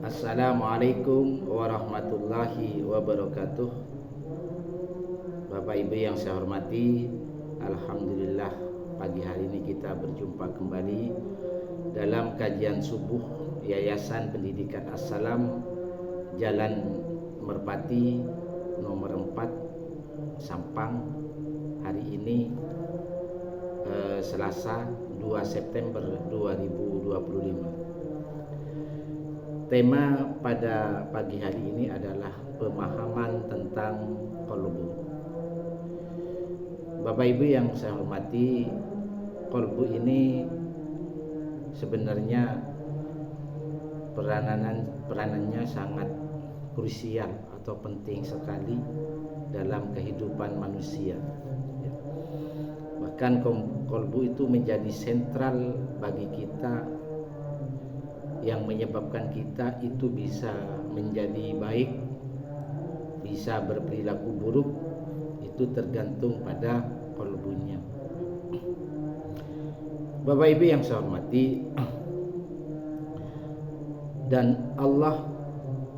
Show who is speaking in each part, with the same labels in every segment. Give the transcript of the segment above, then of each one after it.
Speaker 1: Assalamualaikum warahmatullahi wabarakatuh. Bapak Ibu yang saya hormati, alhamdulillah pagi hari ini kita berjumpa kembali dalam kajian subuh Yayasan Pendidikan As-Salam, Jalan Merpati nomor 4 Sampang. Hari ini Selasa 2 September 2025. Tema pada pagi hari ini adalah pemahaman tentang qalbu. Bapak Ibu yang saya hormati, qalbu ini sebenarnya peranannya sangat krusial atau penting sekali dalam kehidupan manusia. Bahkan qalbu itu menjadi sentral bagi kita, yang menyebabkan kita itu bisa menjadi baik, bisa berperilaku buruk, itu tergantung pada qalbunya. Bapak Ibu yang saya hormati, dan Allah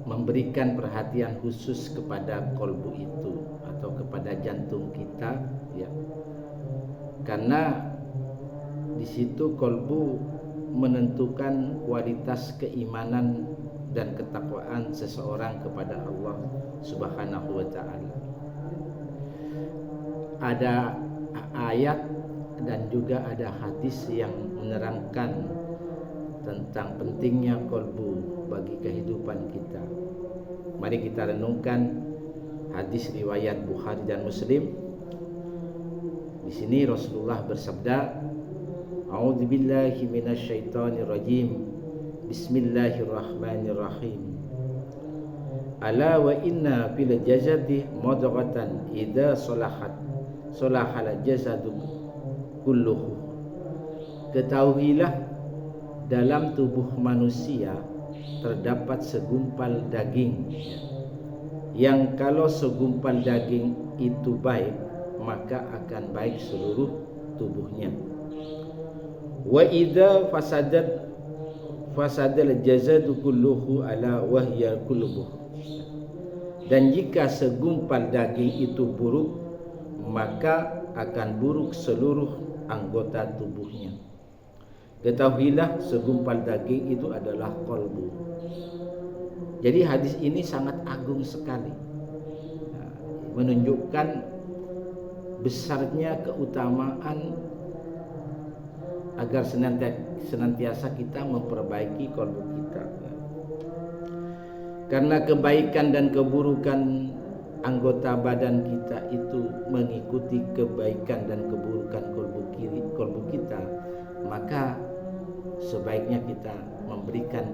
Speaker 1: memberikan perhatian khusus kepada qalbu itu atau kepada jantung kita, ya. Karena di situ qalbu menentukan kualitas keimanan dan ketakwaan seseorang kepada Allah Subhanahu wa taala. Ada ayat dan juga ada hadis yang menerangkan tentang pentingnya qalbu bagi kehidupan kita. Mari kita renungkan hadis riwayat Bukhari dan Muslim. Di sini Rasulullah bersabda, A'udzubillahi minasyaitonirrajim. Bismillahirrahmanirrahim. Ala wa inna fil jasadi mudghatan idza salahal jasadu kulluhu. Ketahuilah, dalam tubuh manusia terdapat segumpal daging, yang kalau segumpal daging itu baik, maka akan baik seluruh tubuhnya. Wa idza fasadal jasadu kulluhu ala wahya qulubuh. Dan jika segumpal daging itu buruk, maka akan buruk seluruh anggota tubuhnya. Ketahuilah, segumpal daging itu adalah qalbu. Jadi hadis ini sangat agung sekali, menunjukkan besarnya keutamaan agar senantiasa kita memperbaiki qalbu kita. Karena kebaikan dan keburukan anggota badan kita itu mengikuti kebaikan dan keburukan qalbu kita, maka sebaiknya kita memberikan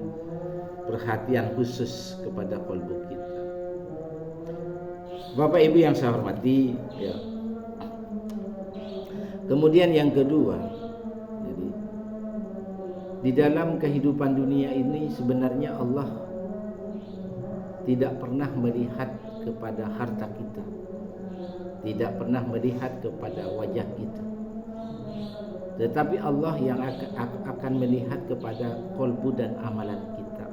Speaker 1: perhatian khusus kepada qalbu kita. Bapak Ibu yang saya hormati, ya. Kemudian yang kedua, di dalam kehidupan dunia ini sebenarnya Allah tidak pernah melihat kepada harta kita, tidak pernah melihat kepada wajah kita, tetapi Allah yang akan melihat kepada qalbu dan amalan kita.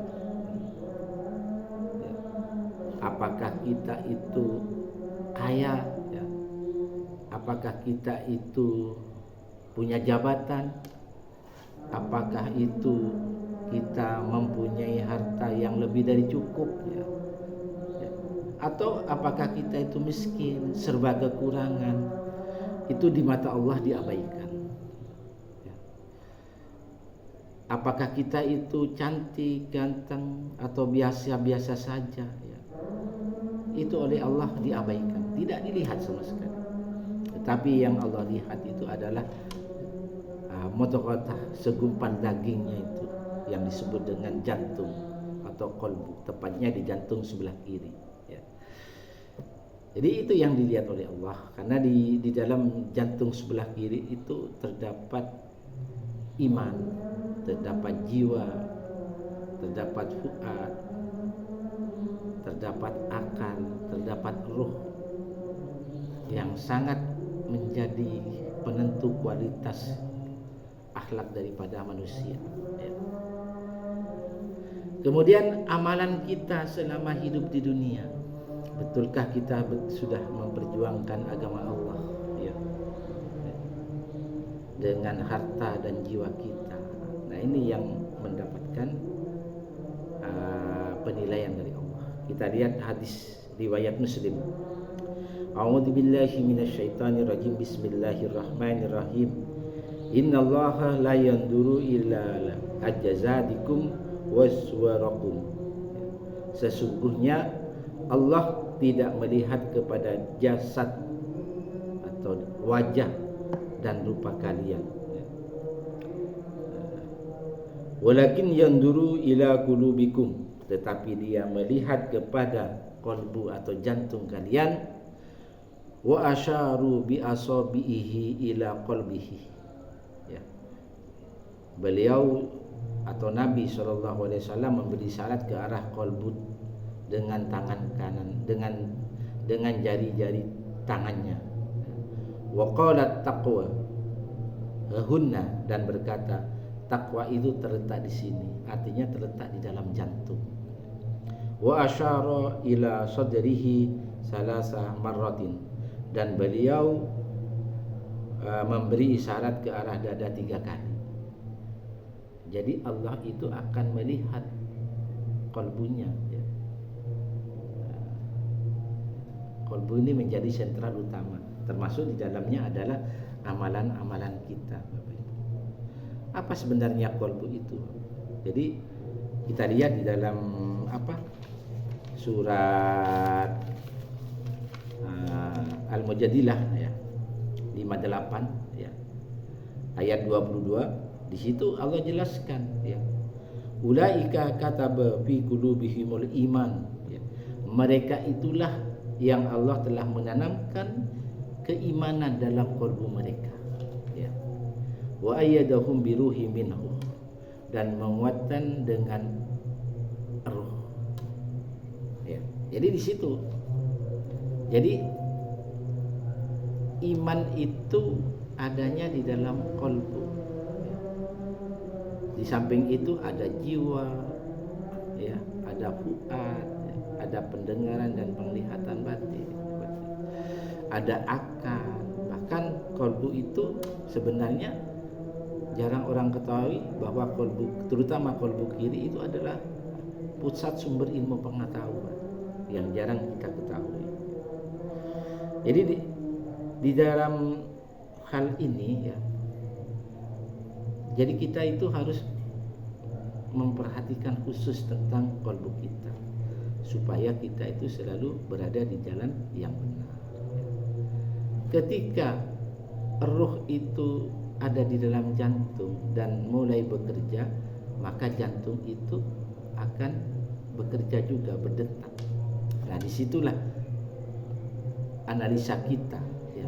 Speaker 1: Apakah kita itu kaya, ya? Apakah kita itu punya jabatan, apakah itu kita mempunyai harta yang lebih dari cukup, ya? Atau apakah kita itu miskin, serba kekurangan, itu di mata Allah diabaikan, ya. Apakah kita itu cantik, ganteng, atau biasa-biasa saja, ya? Itu oleh Allah diabaikan, tidak dilihat sama sekali. Tetapi yang Allah lihat itu adalah mudghah, segumpal dagingnya itu yang disebut dengan jantung atau qalbu, tepatnya di jantung sebelah kiri, ya. Jadi itu yang dilihat oleh Allah, karena di dalam jantung sebelah kiri itu terdapat iman, terdapat jiwa, terdapat fuad, terdapat akal, terdapat ruh yang sangat menjadi penentu kualitas akhlak daripada manusia, ya. Kemudian amalan kita selama hidup di dunia, betulkah kita sudah memperjuangkan agama Allah ya, dengan harta dan jiwa kita. Nah ini yang mendapatkan penilaian dari Allah. Kita lihat hadis riwayat Muslim. A'udzu billahi minasyaitonir rajim. Bismillahirrahmanirrahim. Innallaha la yanduru illa ajzadikum waswarakum. Sesungguhnya Allah tidak melihat kepada jasad atau wajah dan rupa kalian, walakin yanduru ila qulubikum, tetapi dia melihat kepada qalbu atau jantung kalian. Wa asyaru bi asabihi ila qalbihi ya. Beliau atau Nabi SAW memberi isyarat ke arah qalbu dengan tangan kanan, dengan jari-jari tangannya. Wa qalat taqwa hunna, dan berkata takwa itu terletak di sini, artinya terletak di dalam jantung. Wa asyara ila sadrihi salasa marratin, dan beliau memberi isyarat ke arah dada 3 kali. Jadi Allah itu akan melihat kalbunya ya. Kalbu ini menjadi sentral utama, termasuk di dalamnya adalah amalan-amalan kita, Bapak Ibu. Apa sebenarnya kalbu itu? Jadi kita lihat di dalam surat Al-Mujadilah ya, 58 ya, ayat 22. Di situ Allah jelaskan ya, ulaika kataba fi qulubihimul iman ya. Mereka itulah yang Allah telah menanamkan keimanan dalam qalbu mereka ya. Wa ayyadahum biruhi minhu, dan menguatkan dengan roh ya. Jadi di situ, jadi iman itu adanya di dalam qalbu ya. Di samping itu ada jiwa ya, ada fuad ya, ada pendengaran dan penglihatan batin, ada akal. Bahkan qalbu itu sebenarnya jarang orang ketahui bahwa qalbu, terutama qalbu kiri, itu adalah pusat sumber ilmu pengetahuan yang jarang kita ketahui. Jadi di dalam hal ini ya, jadi kita itu harus memperhatikan khusus tentang qalbu kita, supaya kita itu selalu berada di jalan yang benar. Ketika roh itu ada di dalam jantung dan mulai bekerja, maka jantung itu akan bekerja juga, berdetak. Nah disitulah analisa kita ya.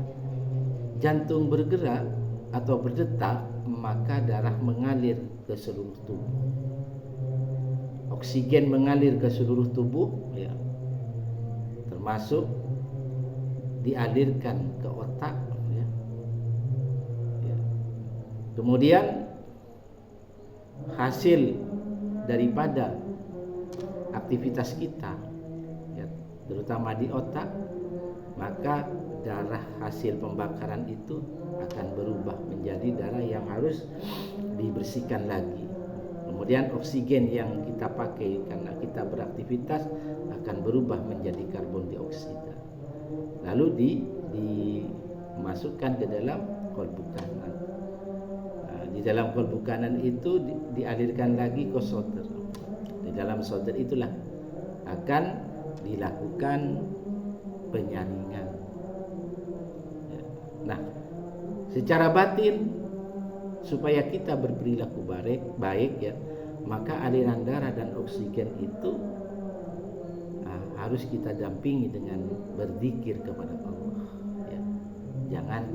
Speaker 1: Jantung bergerak atau berdetak, maka darah mengalir ke seluruh tubuh, oksigen mengalir ke seluruh tubuh ya, termasuk dialirkan ke otak ya. Ya. Kemudian hasil daripada aktivitas kita ya, terutama di otak, maka darah hasil pembakaran itu akan berubah menjadi darah yang harus dibersihkan lagi. Kemudian oksigen yang kita pakai karena kita beraktivitas akan berubah menjadi karbon dioksida, lalu dimasukkan ke dalam qalbu kanan. Nah, di dalam qalbu kanan itu dialirkan lagi ke soter. Di dalam soter itulah akan dilakukan penyaringan. Nah, secara batin supaya kita berperilaku baik ya, maka aliran darah dan oksigen itu harus kita dampingi dengan berzikir kepada Allah ya. Jangan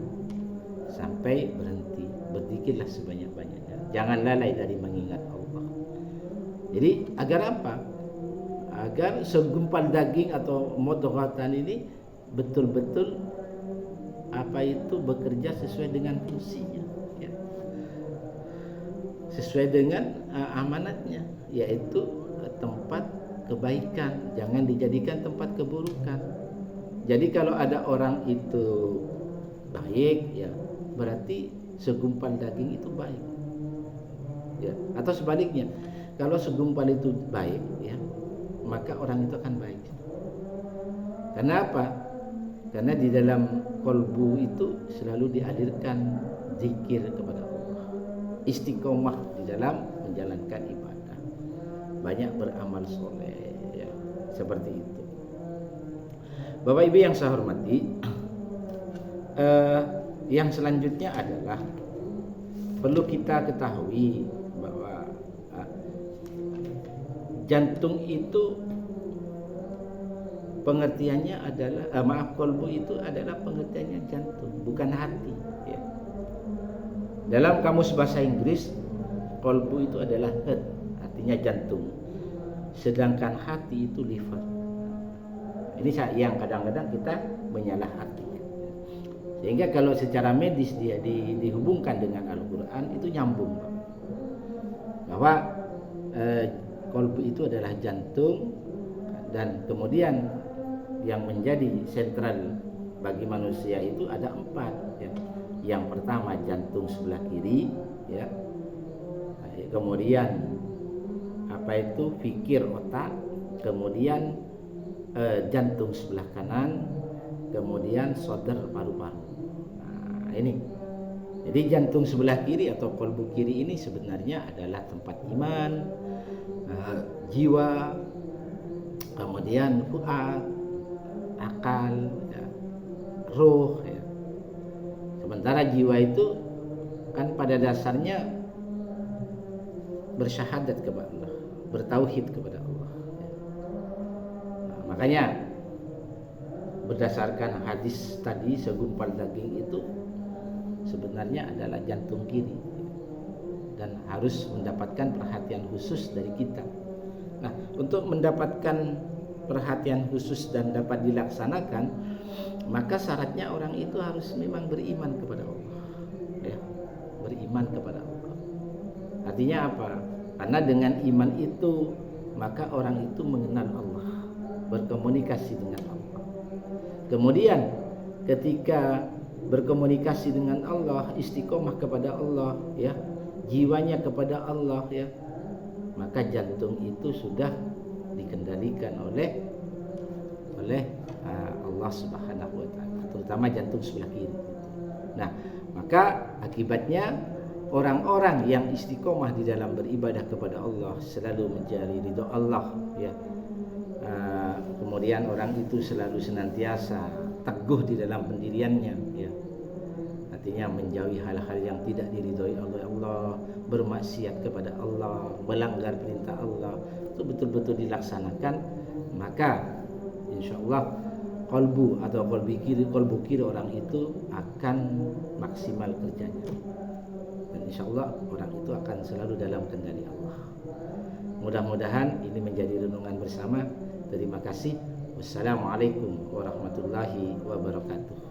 Speaker 1: sampai berhenti, berzikirlah sebanyak-banyaknya, jangan lalai dari mengingat Allah. Jadi agar apa? Agar segumpal daging atau mudghatan ini betul-betul bekerja sesuai dengan fungsinya ya. sesuai dengan amanatnya, yaitu tempat kebaikan, jangan dijadikan tempat keburukan. Jadi kalau ada orang itu baik, ya berarti segumpal daging itu baik, ya. Atau sebaliknya, kalau segumpal itu baik, ya maka orang itu akan baik. Kenapa? Karena di dalam kolbu itu selalu dihadirkan zikir kepada Allah, istiqomah di dalam menjalankan ibadah, banyak beramal soleh, ya, seperti itu. Bapak Ibu yang saya hormati, yang selanjutnya adalah perlu kita ketahui bahwa jantung itu pengertiannya adalah kolbu itu adalah pengertiannya jantung, bukan hati, ya. Dalam kamus bahasa Inggris, kolbu itu adalah heart, artinya jantung, sedangkan hati itu liver. Ini yang kadang-kadang kita menyalahartikan. Sehingga kalau secara medis dia dihubungkan dengan Al-Quran itu nyambung, bahwa kolbu itu adalah jantung, dan kemudian yang menjadi sentral bagi manusia itu ada 4, ya. Yang pertama jantung sebelah kiri, ya. Kemudian fikir otak, kemudian jantung sebelah kanan, kemudian sodar paru-paru. Nah, ini. Jadi jantung sebelah kiri atau kolbu kiri ini sebenarnya adalah tempat iman, jiwa, kemudian fuad, akal, ya, ruh, ya. Sementara jiwa itu kan pada dasarnya bersyahadat kepada Allah, bertauhid kepada Allah. Makanya berdasarkan hadis tadi, segumpal daging itu sebenarnya adalah jantung kiri dan harus mendapatkan perhatian khusus dari kita. Nah, untuk mendapatkan perhatian khusus dan dapat dilaksanakan, maka syaratnya orang itu harus memang beriman kepada Allah, ya, beriman kepada Allah. Artinya apa? Karena dengan iman itu maka orang itu mengenal Allah, berkomunikasi dengan Allah. Kemudian ketika berkomunikasi dengan Allah, istiqomah kepada Allah, ya, jiwanya kepada Allah, ya, maka jantung itu sudah dikendalikan oleh Allah Subhanahu wa taala, terutama jantung sebelah kiri. Nah, maka akibatnya orang-orang yang istiqomah di dalam beribadah kepada Allah, selalu mencari ridho Allah, ya. Kemudian orang itu selalu senantiasa teguh di dalam pendiriannya, ya. Artinya menjauhi hal-hal yang tidak diridhoi oleh Allah, bermaksiat kepada Allah, melanggar perintah Allah, itu betul-betul dilaksanakan, maka insyaallah kolbu atau kolbu kiri orang itu akan maksimal kerjanya, dan insyaallah orang itu akan selalu dalam kendali Allah. Mudah-mudahan ini menjadi renungan bersama. Terima kasih. Wassalamualaikum warahmatullahi wabarakatuh.